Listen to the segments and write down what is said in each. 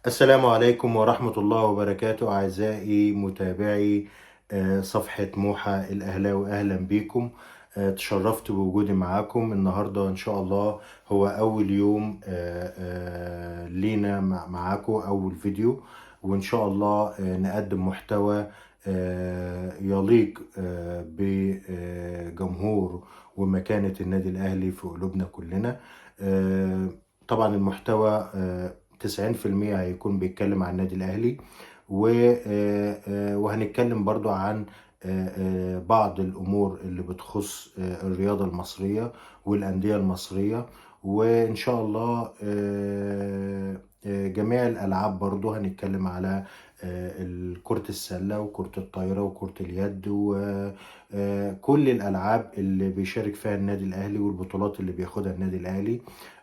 السلام عليكم ورحمة الله وبركاته أعزائي متابعي صفحة موحى الأهلاوي. أهلا بيكم. تشرفت بوجودي معاكم النهاردة إن شاء الله. هو أول يوم لينا معاكم، أول فيديو، وإن شاء الله نقدم محتوى يليق بجمهور ومكانة النادي الأهلي في قلوبنا كلنا. طبعا المحتوى 90% هيكون بيتكلم عن النادي الأهلي، وهنتكلم برضو عن بعض الأمور اللي بتخص الرياضة المصرية والأندية المصرية. وإن شاء الله جميع الألعاب برضو هنتكلم على كرة السلة وكرة الطايرة وكرة اليد وكل الألعاب اللي بيشارك فيها النادي الأهلي والبطولات اللي بياخدها النادي الأهلي.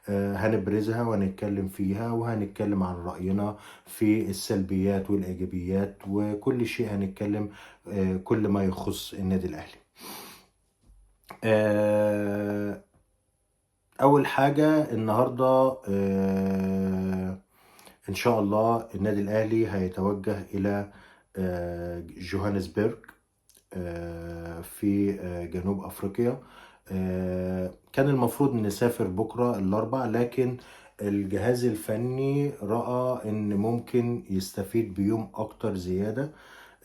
هنبرزها وهنتكلم فيها وهنتكلم عن رأينا في السلبيات والإيجابيات وكل شيء هنتكلم كل ما يخص النادي الأهلي. أول حاجة النهاردة إن شاء الله النادي الأهلي هيتوجه إلى جوهانسبرج في جنوب أفريقيا. كان المفروض نسافر بكرة الأربع، لكن الجهاز الفني رأى إن ممكن يستفيد بيوم أكتر زيادة،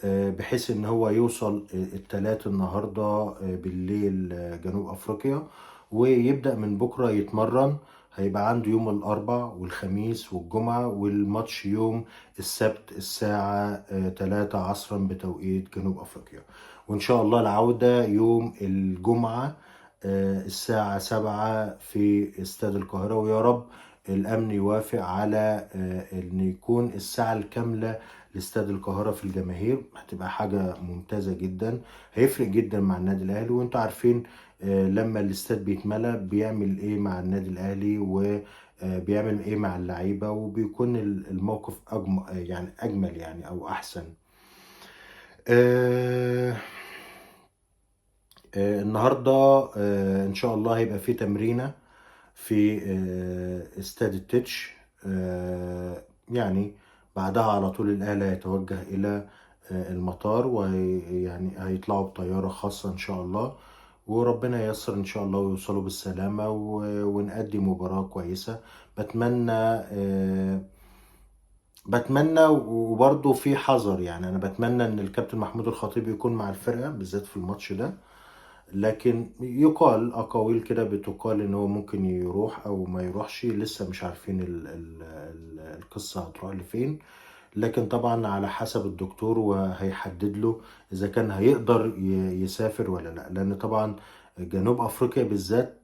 بحيث إن هو يوصل التلات النهاردة بالليل جنوب أفريقيا، ويبدأ من بكرة يتمرن. هيبقى عنده يوم الأربع والخميس والجمعة، والماتش يوم السبت الساعة 3 عصرا بتوقيت جنوب أفريقيا. وإن شاء الله العودة يوم الجمعة الساعة 7 في استاد القاهرة. ويا رب الأمن يوافق على إن يكون الساعة الكاملة لاستاد القاهرة في الجماهير. هتبقى حاجة ممتازة جدا، هيفرق جدا مع النادي الأهلي. وانتوا عارفين لما الاستاد بيتملى بيعمل ايه مع النادي الأهلي، وبيعمل ايه مع اللعيبة، وبيكون الموقف يعني أجمل يعني أو أحسن. آه، النهاردة إن شاء الله هيبقى في تمرينة في استاد التتش. يعني بعدها على طول الأهلي هيتوجه إلى المطار، ويعني هيطلعوا بطيارة خاصة إن شاء الله. وربنا ييسر إن شاء الله ويوصلوا بالسلامة ونأدي مباراة كويسة. بتمنى بتمنى وبرضه في حذر، يعني أنا بتمنى إن الكابتن محمود الخطيب يكون مع الفرقة بالذات في الماتش ده. لكن يقال أقاويل كده بتقال إن هو ممكن يروح أو ما يروحش، لسه مش عارفين القصة هتروح لفين. لكن طبعا على حسب الدكتور وهيحدد له إذا كان هيقدر يسافر ولا لا، لأن طبعا جنوب أفريقيا بالذات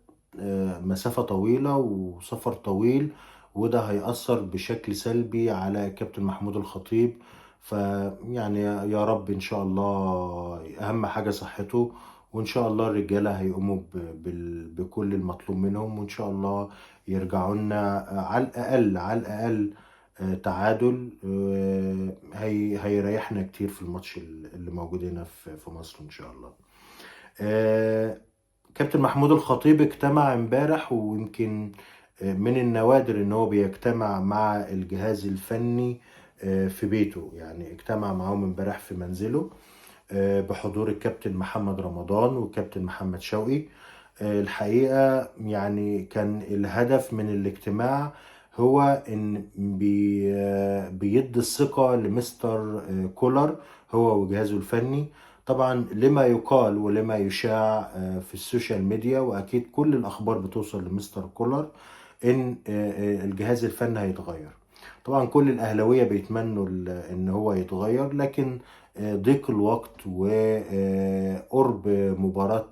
مسافة طويلة وسفر طويل، وده هيأثر بشكل سلبي على كابتن محمود الخطيب. فيعني يا رب إن شاء الله، أهم حاجة صحته. وإن شاء الله الرجالة هيقوموا بكل المطلوب منهم، وإن شاء الله يرجعوا لنا على الأقل على الأقل تعادل. هيريحنا كتير في الماتش اللي موجود هنا في مصر إن شاء الله. آه، كابتن محمود الخطيب اجتمع امبارح، ويمكن من النوادر ان هو بيجتمع مع الجهاز الفني في بيته. يعني اجتمع معاهم امبارح في منزله بحضور الكابتن محمد رمضان والكابتن محمد شوقي. الحقيقة يعني كان الهدف من الاجتماع هو ان بيدي الثقة لمستر كولر هو وجهازه الفني. طبعا لما يقال ولما يشاع في السوشيال ميديا، واكيد كل الاخبار بتوصل لمستر كولر، ان الجهاز الفني هيتغير. طبعا كل الاهلاويه بيتمنوا ان هو يتغير، لكن ضيق الوقت وقرب مباراة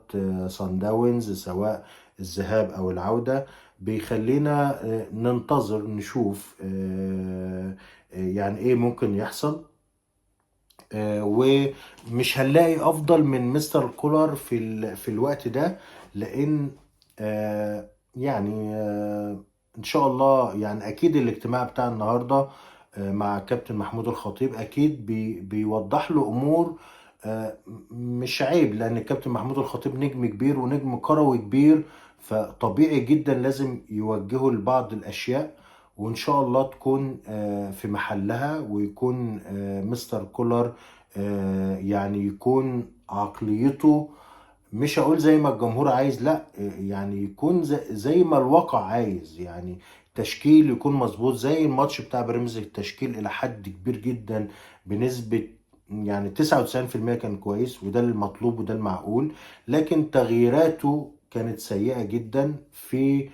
صن داونز سواء الذهاب او العودة بيخلينا ننتظر نشوف يعني ايه ممكن يحصل. ومش هنلاقي افضل من مستر كولر في الوقت ده، لان يعني ان شاء الله يعني اكيد الاجتماع بتاع النهارده مع كابتن محمود الخطيب اكيد بيوضح له امور مش عيب، لان الكابتن محمود الخطيب نجم كبير ونجم كروي كبير، فطبيعي جدا لازم يوجهه لبعض الاشياء. وان شاء الله تكون في محلها، ويكون مستر كولر يعني يكون عقليته، مش هقول زي ما الجمهور عايز، لا، يعني يكون زي ما الواقع عايز. يعني تشكيل يكون مظبوط زي الماتش بتاع بيراميدز، التشكيل الى حد كبير جدا بنسبة يعني 99% كان كويس، وده المطلوب وده المعقول. لكن تغييراته كانت سيئة جدا في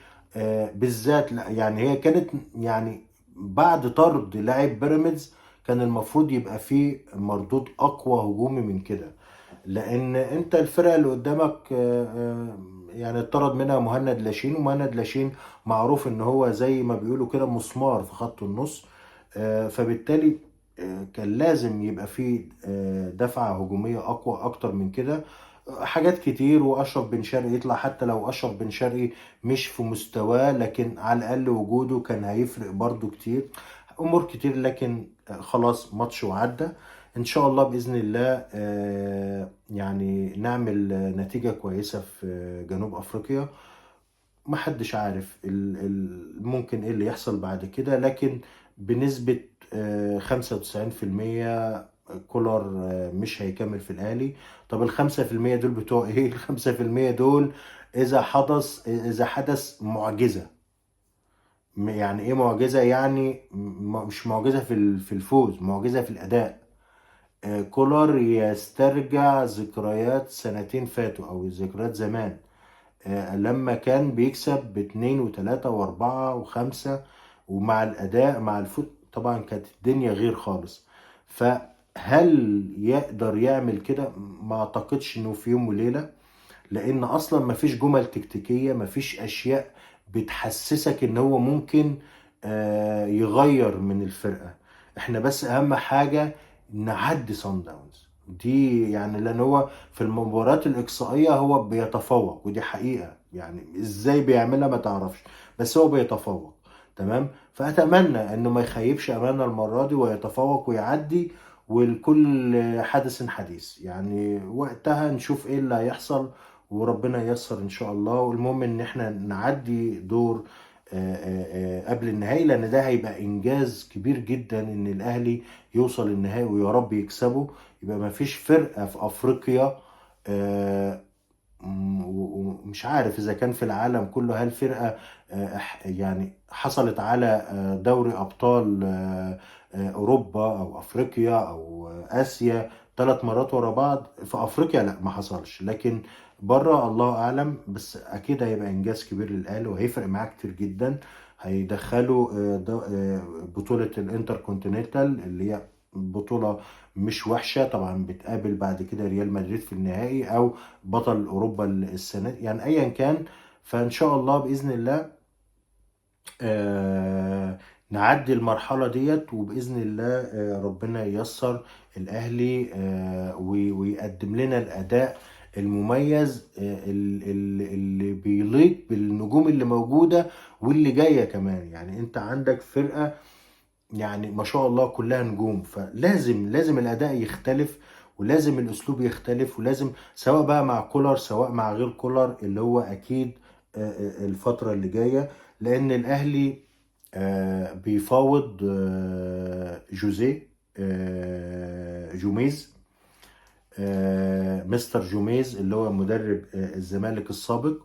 بالذات. لا يعني هي كانت يعني بعد طرد لاعب بيراميدز كان المفروض يبقى فيه مردود اقوى هجومي من كده، لان انت الفرقه اللي قدامك يعني اتطرد منها مهند لاشين، ومهند لاشين معروف ان هو زي ما بيقولوا كده مسمار في خط النص. فبالتالي كان لازم يبقى فيه دفعه هجوميه اقوى اكتر من كده. حاجات كتير، واشرف بن شرقي يطلع، حتى لو اشرف بن شرقي مش في مستواه لكن على الاقل وجوده كان هيفرق برضو كتير. امور كتير، لكن خلاص ماتش وعدى. ان شاء الله باذن الله يعني نعمل نتيجه كويسه في جنوب افريقيا. محدش عارف ممكن ايه اللي يحصل بعد كده، لكن بنسبه 95% كولر مش هيكمل في الاهلي. طب ال5% دول بتوع ايه؟ ال5% دول اذا حدث معجزه. يعني ايه معجزه؟ يعني مش معجزه في الفوز، معجزه في الاداء. كولر يسترجع ذكريات سنتين فاتوا او ذكريات زمان، لما كان بيكسب باتنين وتلاتة واربعة وخمسة، ومع الاداء مع الفوت طبعا كانت الدنيا غير خالص. فهل يقدر يعمل كده؟ ما اعتقدش انه في يوم وليلة، لان اصلا مفيش جمل تكتيكية، مفيش اشياء بتحسسك ان هو ممكن يغير من الفرقة. احنا بس اهم حاجة نعدي صن داونز دي، يعني لان هو في المباريات الاقصائية هو بيتفوق، ودي حقيقة. يعني ازاي بيعملها ما تعرفش، بس هو بيتفوق. تمام. فاتمنى انه ما يخيبش امالنا المرة دي ويتفوق ويعدي، والكل حدث حديث. يعني وقتها نشوف ايه اللي هيحصل، وربنا ييسر ان شاء الله. والمهم ان احنا نعدي دور قبل النهائي، لان ده هيبقى انجاز كبير جدا ان الاهلي يوصل النهائي، ويا رب يكسبه. يبقى ما فيش فرقة في افريقيا آه، ومش عارف اذا كان في العالم كله، هل فرقة يعني حصلت على دوري ابطال اوروبا او افريقيا او اسيا 3 مرات ورا بعض. في افريقيا لا ما حصلش، لكن بره الله اعلم. بس اكيد هيبقى انجاز كبير للاهلي، وهيفرق معاه كتير جدا. هيدخلوا بطولة الانتر كونتيننتال، اللي هي بطولة مش وحشة طبعا، بتقابل بعد كده ريال مدريد في النهائي او بطل اوروبا السنة دي. يعني ايا كان، فان شاء الله باذن الله آه نعدي المرحلة ديت، وبإذن الله ربنا ييسر الأهلي ويقدم لنا الأداء المميز اللي بيليق بالنجوم اللي موجودة واللي جاية كمان. يعني أنت عندك فرقة يعني ما شاء الله كلها نجوم، فلازم الأداء يختلف، ولازم الأسلوب يختلف، ولازم سواء بقى مع كولر سواء مع غير كولر، اللي هو أكيد الفترة اللي جاية. لأن الأهلي بيفاوض جوزيه جوميز، مستر جوميز اللي هو مدرب الزمالك السابق.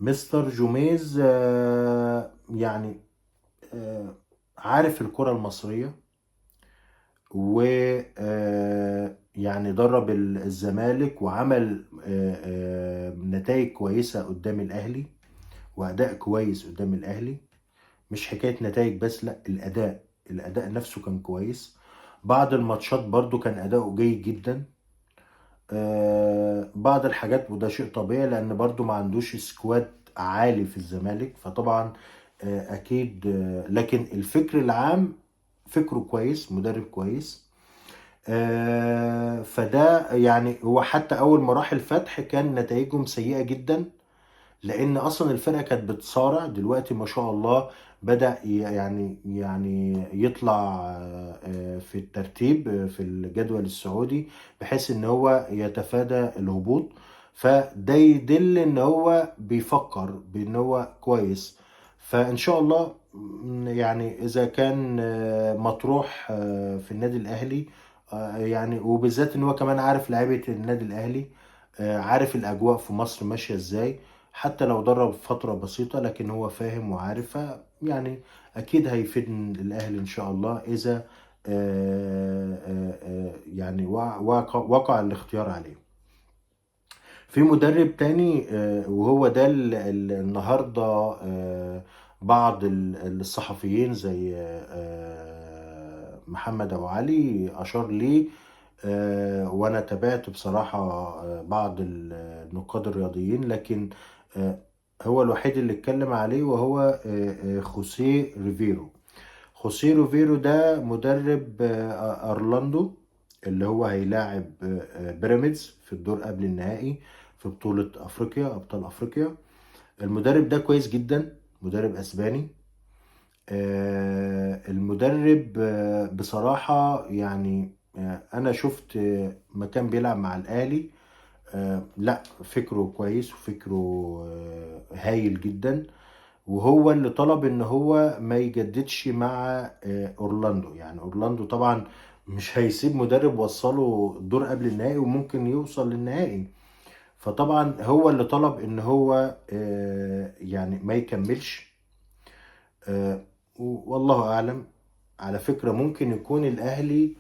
مستر جوميز يعني عارف الكرة المصرية، و يعني درب الزمالك وعمل نتائج كويسة قدام الأهلي، وأداء كويس قدام الأهلي. مش حكاية نتائج بس، لا، الأداء نفسه كان كويس. بعض الماتشات برضو كان أداؤه جيد جدا. بعض الحاجات، وده شيء طبيعي لأن برضو ما عندوش سكواد عالي في الزمالك، فطبعا أكيد لكن الفكر العام فكره كويس، مدرب كويس. فده يعني هو حتى أول مراحل فتح كان نتائجهم سيئة جدا، لان اصلا الفرقه كانت بتصارع. دلوقتي ما شاء الله بدأ يعني يطلع في الترتيب في الجدول السعودي، بحيث ان هو يتفادى الهبوط. فده يدل ان هو بيفكر بان هو كويس. فان شاء الله يعني اذا كان مطروح في النادي الاهلي، يعني وبالذات ان هو كمان عارف لعيبه النادي الاهلي، عارف الاجواء في مصر ماشيه ازاي، حتى لو درب فتره بسيطه لكن هو فاهم وعارف. يعني اكيد هيفيد الاهلي ان شاء الله اذا يعني وقع الاختيار عليه. في مدرب تاني وهو ده النهارده بعض الصحفيين زي محمد أبو علي أشار ليه، وأنا تابعت بصراحة بعض النقاد الرياضيين، لكن آه، هو الوحيد اللي اتكلم عليه، وهو خوسيه ريفيرو. خوسيه ريفيرو ده مدرب أورلاندو، اللي هو هيلاعب بيراميدز في الدور قبل النهائي في بطولة أفريقيا، أبطال أفريقيا. المدرب ده كويس جدا، مدرب أسباني. المدرب بصراحة يعني أنا شفت ما كان بيلعب مع الأهلي، لا فكره كويس وفكره هايل جدا. وهو اللي طلب ان هو ما يجددش مع اورلاندو. يعني اورلاندو طبعا مش هيسيب مدرب وصله الدور قبل النهائي وممكن يوصل للنهائي، فطبعا هو اللي طلب ان هو يعني ما يكملش. والله اعلم. على فكرة ممكن يكون الاهلي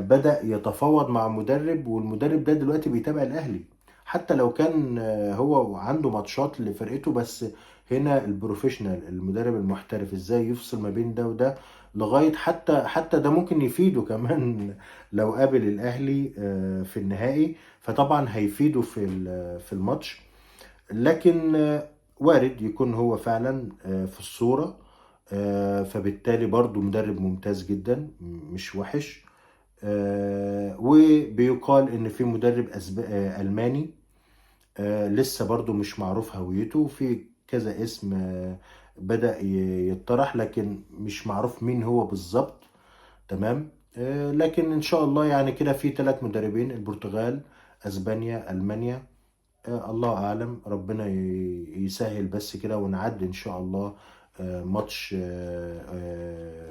بدأ يتفاوض مع مدرب، والمدرب ده دلوقتي بيتابع الاهلي، حتى لو كان هو عنده ماتشات لفرقته. بس هنا البروفيشنال، المدرب المحترف ازاي يفصل ما بين ده وده، لغاية حتى ده ممكن يفيده كمان لو قابل الاهلي في النهائي، فطبعا هيفيده في الماتش. لكن وارد يكون هو فعلا في الصورة، فبالتالي برضو مدرب ممتاز جدا مش وحش. وبيقال ان في مدرب الماني لسه برضو مش معروف هويته، في كذا اسم بدأ يطرح لكن مش معروف مين هو بالظبط. تمام. لكن ان شاء الله يعني كده في 3 مدربين: البرتغال، اسبانيا، المانيا. الله اعلم، ربنا يسهل بس كده ونعدي ان شاء الله ماتش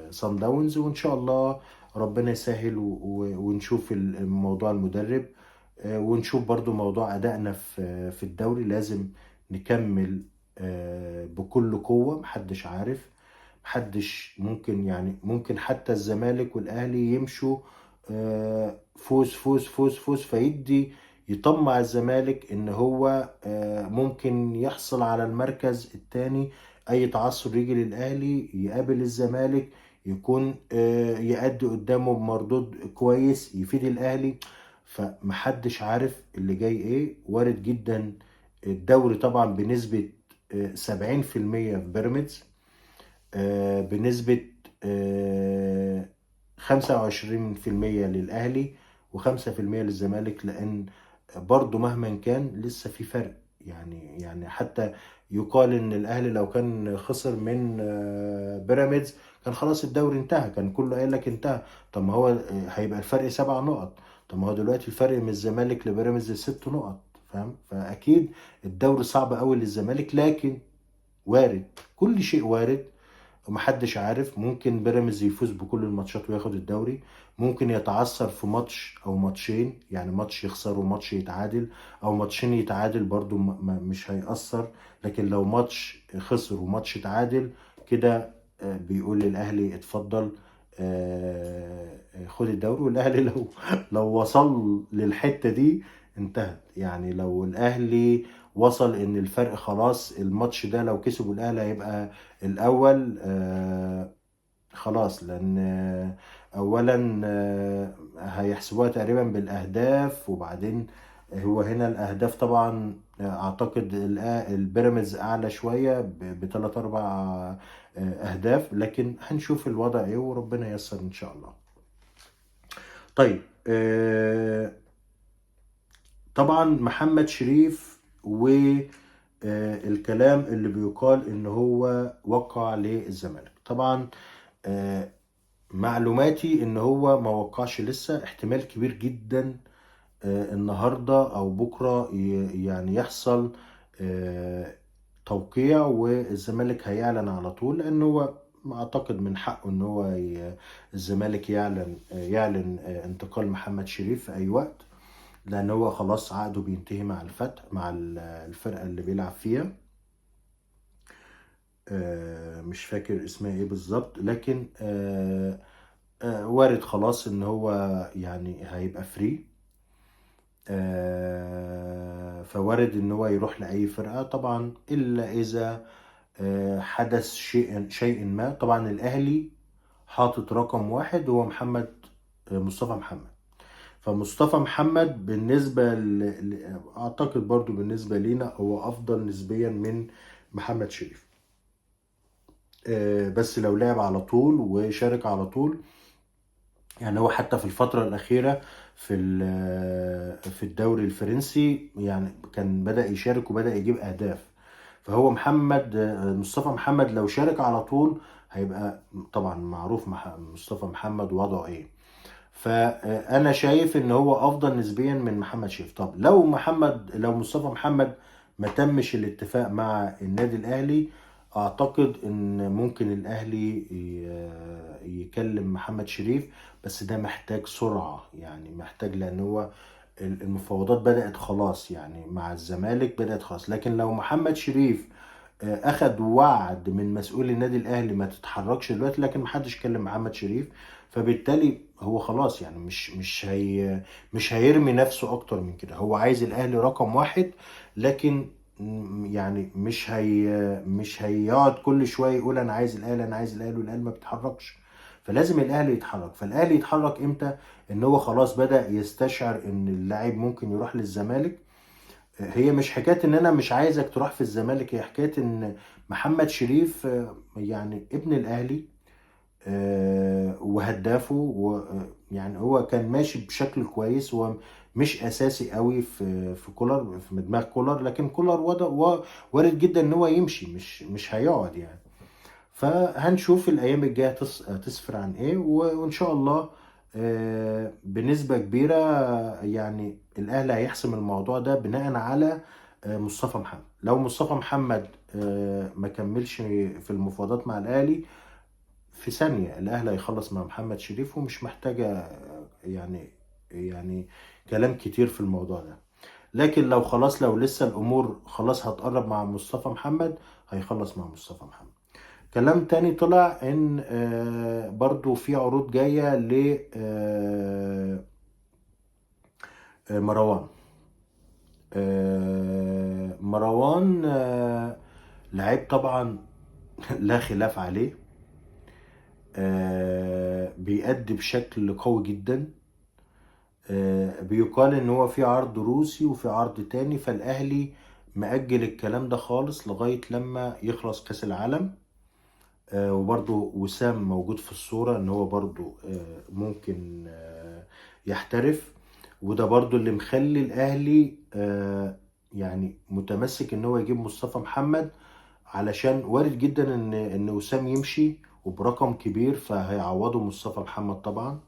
صن داونز، وان شاء الله ربنا يسهل ونشوف موضوع المدرب، ونشوف برضو موضوع ادائنا في الدوري. لازم نكمل بكل قوة، محدش عارف، محدش ممكن، يعني ممكن حتى الزمالك والاهلي يمشوا فوز فوز فوز فوز، فيدي يطمع الزمالك ان هو ممكن يحصل على المركز الثاني. اي تعثر يجي للاهلي يقابل الزمالك يكون يأدي قدامه بمردود كويس يفيد الاهلي. فمحدش عارف اللي جاي ايه، وارد جدا الدوري طبعا بنسبة 70% في بيراميدز، بنسبة 25% للأهلي و5% للزمالك، لأن برضو مهما كان لسه في فرق. يعني حتى يقال إن الأهلي لو كان خسر من بيراميدز كان خلاص الدوري انتهى، كان كله قايل لك انتهى. طب ما هو هيبقى الفرق 7 نقط. طب ما هو دلوقتي الفرق من الزمالك لبيراميدز 6 نقط، فاهم؟ فأكيد الدوري صعب قوي للزمالك، لكن وارد، كل شيء وارد ومحدش عارف. ممكن بيراميدز يفوز بكل الماتشات وياخد الدوري، ممكن يتعثر في ماتش او ماتشين، يعني ماتش يخسر وماتش يتعادل، او ماتشين يتعادل برضو مش هيأثر. لكن لو ماتش خسر وماتش اتعادل كده بيقول للاهلي اتفضل خد الدوري. والاهلي لو وصل للحتة دي انتهت. يعني لو الاهلي وصل ان الفرق خلاص، الماتش ده لو كسبوا الاهلي هيبقى الاول خلاص، لان اولا هيحسبوها تقريبا بالاهداف، وبعدين هو هنا الاهداف طبعا اعتقد البيراميدز اعلى شويه بثلاث اربع اهداف، لكن هنشوف الوضع ايه وربنا ييسر ان شاء الله. طيب طبعا محمد شريف والكلام اللي بيقال ان هو وقع للزمالك. طبعا آه، معلوماتي ان هو ما وقعش لسه، احتمال كبير جدا النهارده او بكره يعني يحصل توقيع والزمالك هيعلن على طول، لان هو اعتقد من حقه ان هو الزمالك يعلن انتقال محمد شريف في اي وقت، لان هو خلاص عقده بينتهي مع الفتح مع الفرقة اللي بيلعب فيها. مش فاكر اسمها ايه بالظبط، لكن وارد خلاص ان هو يعني هيبقى فري. فوارد ان هو يروح لاي فرقة طبعا، الا اذا حدث شيء ما. طبعا الاهلي حاطط رقم واحد هو محمد، مصطفى محمد. فمصطفى محمد بالنسبة اعتقد برضو بالنسبة لينا هو افضل نسبيا من محمد شريف. بس لو لعب على طول وشارك على طول، يعني هو حتى في الفترة الأخيرة في الدوري الفرنسي يعني كان بدأ يشارك وبدأ يجيب أهداف. فهو مصطفى محمد لو شارك على طول هيبقى طبعا معروف مصطفى محمد وضعه ايه. فأنا شايف ان هو أفضل نسبيا من محمد شريف. طب لو مصطفى محمد ما تمش الاتفاق مع النادي الأهلي، اعتقد ان ممكن الاهلي يكلم محمد شريف، بس ده محتاج سرعة، يعني محتاج، لان هو المفاوضات بدأت خلاص يعني مع الزمالك بدأت خلاص. لكن لو محمد شريف اخد وعد من مسؤول النادي الاهلي ما تتحركش دلوقتي، لكن محدش كلم محمد شريف، فبالتالي هو خلاص يعني مش هيرمي نفسه اكتر من كده. هو عايز الاهلي رقم واحد، لكن يعني مش هيقعد كل شويه يقول انا عايز الاهلي انا عايز الاهلي، والاهلي ما بيتحركش. فلازم الاهلي يتحرك. فالاهلي يتحرك امتى؟ ان هو خلاص بدأ يستشعر ان اللاعب ممكن يروح للزمالك. هي مش حكايه ان انا مش عايزك تروح في الزمالك، هي حكايه ان محمد شريف يعني ابن الاهلي وهدافه، ويعني هو كان ماشي بشكل كويس. هو مش اساسي قوي في كولر، في دماغ كولر، لكن كولر وارد جدا ان هو يمشي، مش هيقعد يعني. فهنشوف الايام الجايه تسفر عن ايه، وان شاء الله بنسبه كبيره يعني الاهلي هيحسم الموضوع ده بناء على مصطفى محمد. لو مصطفى محمد ما كملش في المفاوضات مع الاهلي، في ثانيه الاهلي هيخلص مع محمد شريف، ومش محتاجه يعني كلام كتير في الموضوع ده. لكن لو لسه الامور خلاص هتقرب مع مصطفى محمد، هيخلص مع مصطفى محمد. كلام تاني طلع ان برضو في عروض جاية ل مروان. مروان لعيب طبعا لا خلاف عليه، بيأدي بشكل قوي جدا. بيقال ان هو في عرض روسي وفي عرض تاني، فالاهلي مأجل الكلام ده خالص لغاية لما يخلص كأس العالم. وبرضو وسام موجود في الصورة ان هو برضو ممكن يحترف. وده برضو اللي مخلي الاهلي يعني متمسك ان هو يجيب مصطفى محمد، علشان وارد جدا ان وسام يمشي وبرقم كبير، فهيعوضه مصطفى محمد طبعا.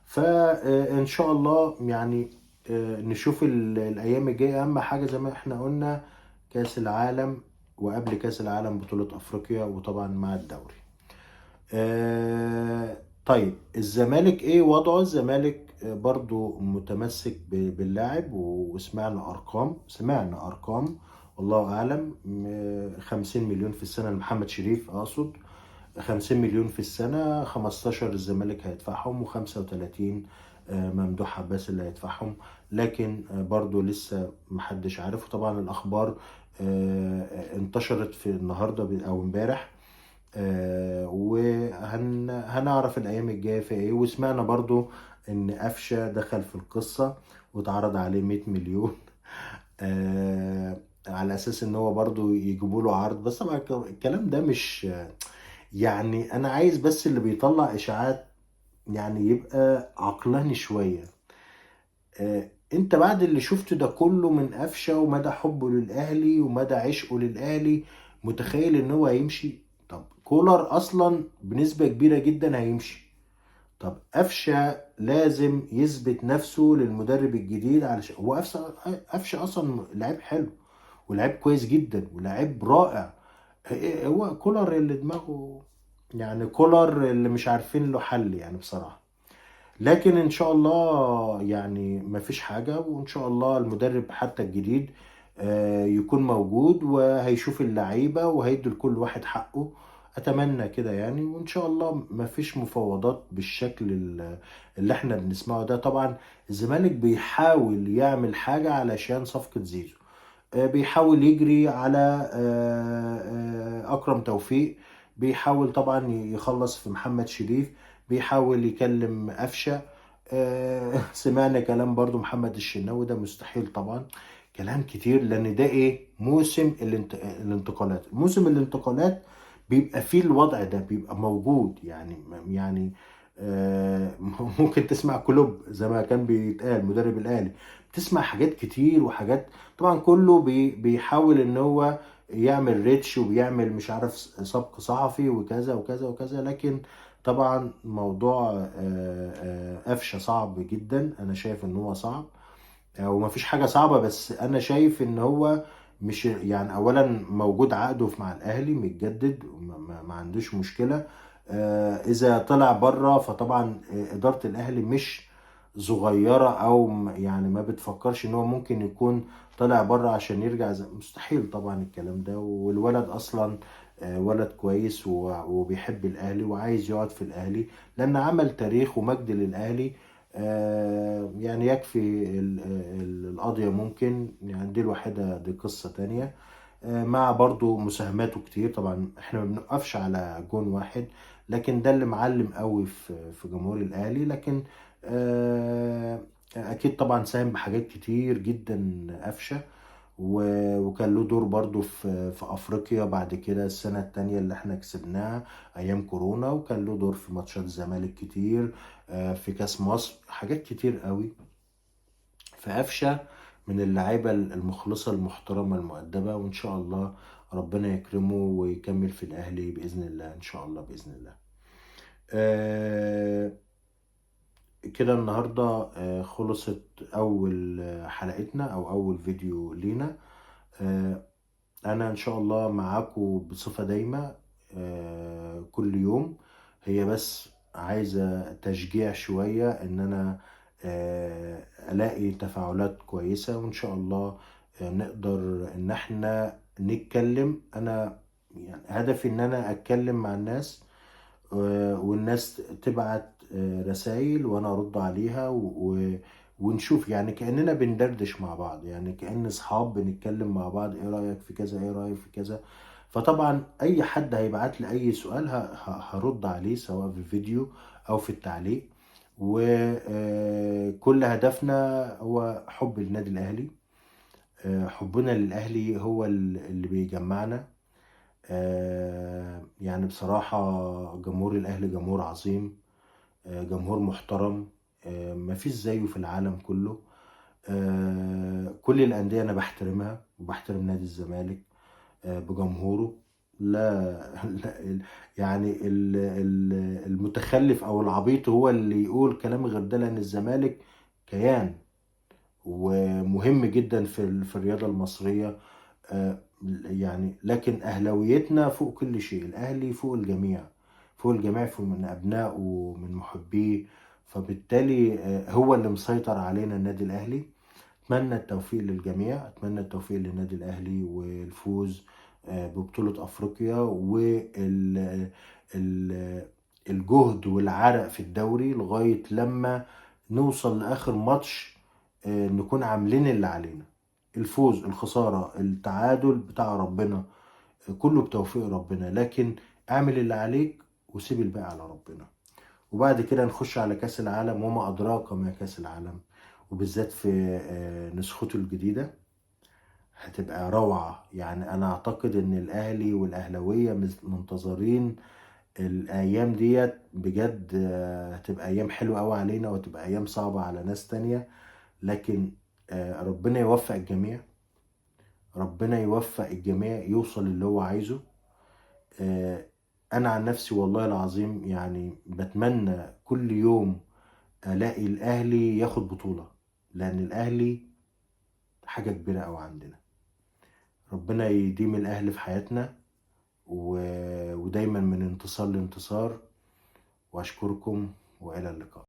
فان شاء الله يعني نشوف الايام الجايه. اهم حاجه زي ما احنا قلنا كاس العالم، وقبل كاس العالم بطوله افريقيا، وطبعا مع الدوري. طيب الزمالك ايه وضعه؟ الزمالك برضو متمسك باللاعب، سمعنا ارقام والله اعلم. 50 مليون في السنة لمحمد شريف اقصد، 50 مليون في السنة، 15 الزمالك هيدفعهم، و35 ممدوح عباس اللي هيدفعهم. لكن برضو لسه محدش عارف. وطبعا الاخبار انتشرت في النهاردة او امبارح، وهنعرف الايام الجايه في ايه. وسمعنا برضو ان قفشه دخل في القصه واتعرض عليه 100 مليون على اساس ان هو برضو يجيبوا له عرض. بس طبعا الكلام ده مش يعني، انا عايز بس اللي بيطلع اشاعات يعني يبقى عقلاني شويه. انت بعد اللي شفته ده كله من قفشه ومدى حبه للاهلي ومدى عشقه للاهلي، متخيل ان هو هيمشي؟ طب كولر اصلا بنسبة كبيرة جدا هيمشي. طب قفشه لازم يثبت نفسه للمدرب الجديد، علشان هو قفشه اصلا لعيب حلو ولعيب كويس جدا ولعيب رائع. هو كولر اللي دماغه، يعني كولر اللي مش عارفين له حل يعني بصراحة. لكن ان شاء الله يعني مفيش حاجة، وان شاء الله المدرب حتى الجديد يكون موجود وهيشوف اللعيبة وهيدي لكل واحد حقه. اتمنى كده يعني، وان شاء الله مفيش مفاوضات بالشكل اللي احنا بنسمعه ده. طبعا الزمالك بيحاول يعمل حاجة علشان صفقة زيزو، بيحاول يجري على أكرم توفيق، بيحاول طبعا يخلص في محمد شريف، بيحاول يكلم قفشة. سمعنا كلام برضو محمد الشناوي، ده مستحيل طبعا. كلام كتير، لأن ده إيه، موسم الانتقالات. موسم الانتقالات بيبقى فيه الوضع ده، بيبقى موجود يعني ممكن تسمع كلوب زي ما كان بيتقال مدرب الأهلي، بتسمع حاجات كتير وحاجات. طبعا كله بيحاول ان هو يعمل ريتش وبيعمل مش عارف سبق صحفي وكذا وكذا وكذا. لكن طبعا موضوع قفشه صعب جدا. انا شايف ان هو صعب، او مفيش حاجه صعبه، بس انا شايف ان هو مش يعني، اولا موجود عقده مع الاهلي متجدد، ما عندوش مشكله. اذا طلع بره فطبعا اداره الاهلي مش صغيره، او يعني ما بتفكرش ان هو ممكن يكون طلع بره عشان يرجع. مستحيل طبعا الكلام ده. والولد اصلا ولد كويس وبيحب الاهلي وعايز يقعد في الاهلي، لان عمل تاريخ ومجد للاهلي. يعني يكفي القضية. ممكن يعني دي الوحيدة، دي قصة تانية. مع برضو مساهماته كتير. طبعا احنا ما بنقفش على جون واحد، لكن ده اللي معلم قوي في جمهور الاهلي. لكن اكيد طبعا ساهم بحاجات كتير جدا قفشه. وكان له دور برضو في افريقيا بعد كده، السنه التانية اللي احنا كسبناها ايام كورونا، وكان له دور في ماتشات الزمالك كتير، في كاس مصر حاجات كتير قوي. فقفشه من اللعيبه المخلصه المحترمه المؤدبه، وان شاء الله ربنا يكرمه ويكمل في الاهلي باذن الله، ان شاء الله باذن الله. آه كده النهارده خلصت اول حلقتنا او اول فيديو لينا. آه انا ان شاء الله معاكم بصفة دايمة كل يوم. هي بس عايزة تشجيع شوية، ان انا الاقي تفاعلات كويسة، وان شاء الله نقدر ان احنا نتكلم. انا يعني هدفي ان انا اتكلم مع الناس، والناس تبعت رسائل وانا ارد عليها، ونشوف يعني كأننا بندردش مع بعض، يعني كأن اصحاب بنتكلم مع بعض. ايه رأيك في كذا، ايه رأيك في كذا. فطبعا اي حد هيبعت لي اي سؤال هرد عليه، سواء في الفيديو او في التعليق. وكل هدفنا هو حب النادي الاهلي. حبنا للاهلي هو اللي بيجمعنا. يعني بصراحة جمهور الأهلي جمهور عظيم، جمهور محترم، مفيش زيه في العالم كله. كل الأندية أنا بحترمها، وبحترم نادي الزمالك بجمهوره. لا, لا يعني المتخلف أو العبيط هو اللي يقول كلام غير ده، لأن الزمالك كيان ومهم جدا في الرياضة المصرية. يعني لكن أهلاويتنا فوق كل شيء. الأهلي فوق الجميع، فوق الجميع، فوق من أبنائه ومن محبيه. فبالتالي هو اللي مسيطر علينا النادي الأهلي. أتمنى التوفيق للجميع، أتمنى التوفيق للنادي الأهلي والفوز ببطولة أفريقيا، والجهد والعرق في الدوري لغاية لما نوصل لآخر ماتش، نكون عاملين اللي علينا. الفوز، الخسارة، التعادل بتاع ربنا، كله بتوفيق ربنا. لكن اعمل اللي عليك وسيب الباقي على ربنا. وبعد كده نخش على كأس العالم، وما أدراك ما كأس العالم، وبالذات في نسخته الجديدة هتبقى روعة. يعني أنا أعتقد إن الأهلي والأهلوية منتظرين الأيام ديت بجد. هتبقى أيام حلوة أوي علينا، وتبقى أيام صعبة على ناس تانية. لكن ربنا يوفق الجميع، ربنا يوفق الجميع يوصل اللي هو عايزه. آه، انا عن نفسي والله العظيم يعني بتمنى كل يوم الاقي الاهلي ياخد بطولة، لان الاهلي حاجة كبيرة قوي عندنا. ربنا يديم الأهل في حياتنا ودايما من انتصار لانتصار. وأشكركم وإلى اللقاء.